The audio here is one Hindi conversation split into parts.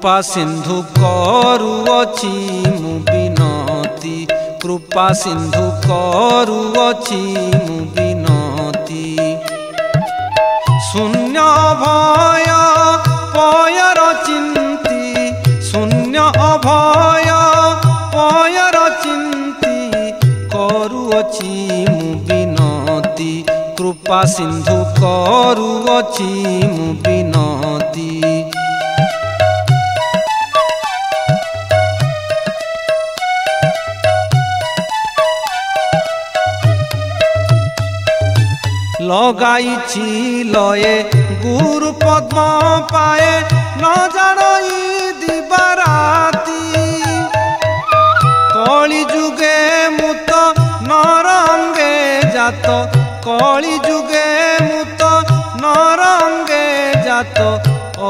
कृपा सिंधु करुअछि मु विनती कृपा सिंधु करुअछि मु विनती शून्य भय पयर चिंती शून्य अभय पयर चिंती करुअछि मु विनती कृपा सिंधु करुअछि मु विनती लगाई लये गुरु पद्म पाए न जानई दिबाराती कली जुगे मुत नरंगे जात कली जुगे मुत नरंगे जात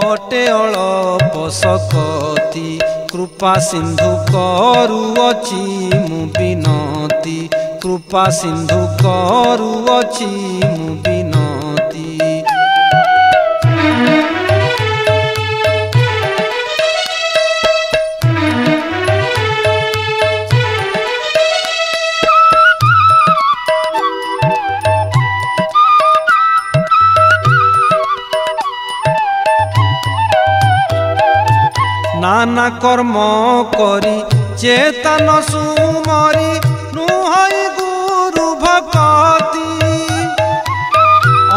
अटे अल्प सकती कृपा सिंधु करुअछि मु विनती कृपा सिंधु करुअछि मु विनती नाना कर्म करी चेतन सुमरी नुहई गुरु भक्ति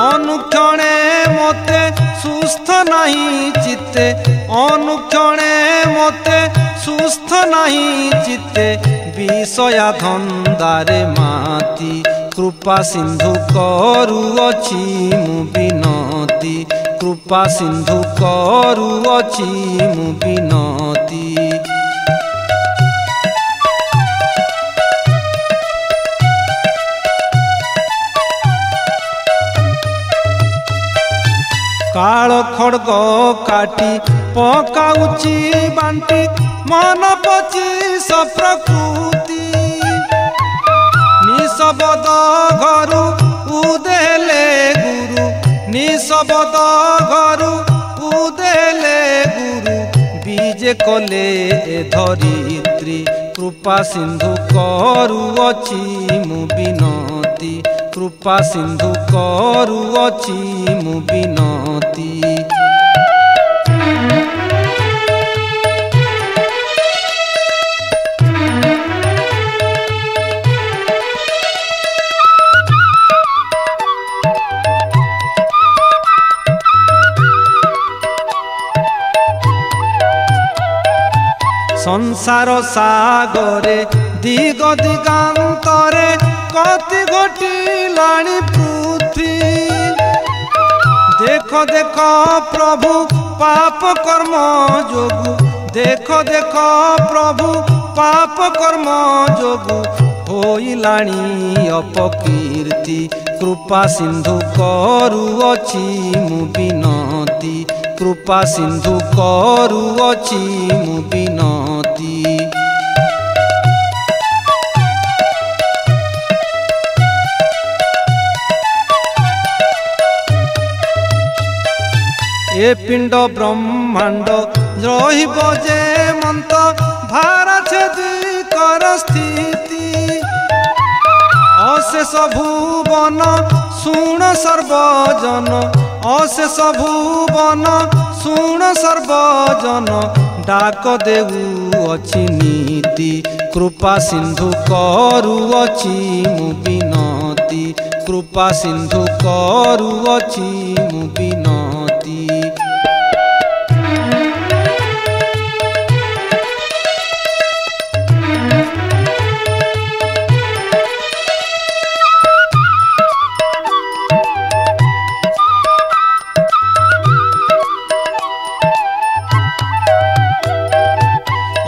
अनुक्षणे मते सुस्थ नहीं चित्ते अनुक्षणे मते सुस्थ नहीं चित्ते विषया धंदारे माती कृपा सिंधु करुअछि मु विनती कृपा सिंधु करुअछि मु विनती काल खड़ग काटी पकाउची बांटी मन पची प्रकृति निशबद घरु उदेले गुरु निशबद घरु उदेले गुरु बीजे कले धरित्री कृपा सिंधु करुअछि मु विनती कृपा सिंधु करुअछि मु विनती संसार सागरे दिग दिगांतरे कति घटिलाणी पृथ्वी देख देख प्रभु पाप कर्म जोगु देख देख प्रभु पाप कर्म जोगु होइलाणी अपकीर्ति कृपा सिंधु करुअछि मु विनती कृपा सिंधु करुअछि मु विनती ए पिंड ब्रह्मांड रहिब जे मंत भार छेदी कर स्थिति अशेष भुवन शुण सर्वजन अशेष भुवन शुण सर्वजन डाक देउअछि नीति कृपा सिंधु करुअछि मु विनती कृपा सिंधु करुअछि मु विनती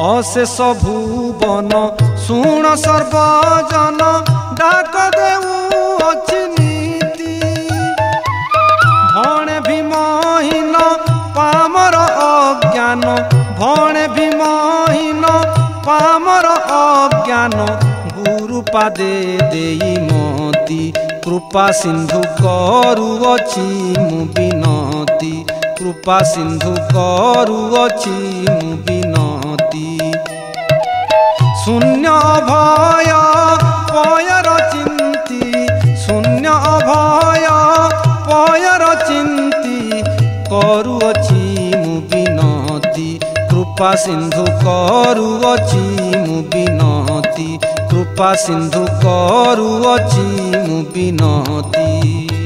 अशेष भुवन शुण सर्वजन डाक देउअछि नीति भणे भीमहीन पामर अज्ञान भणे भीमहीन पामर अज्ञान गुरु पादे देई मति कृपा सिंधु करुअछि मु विनती कृपा सिंधु करुअछि मु विनती। शून्य भय पयर चिंती, शून्य भय पयर चिंती करुअछि मु विनती। कृपा सिंधु करुअछि मु विनती, कृपा सिंधु करुअछि मु विनती।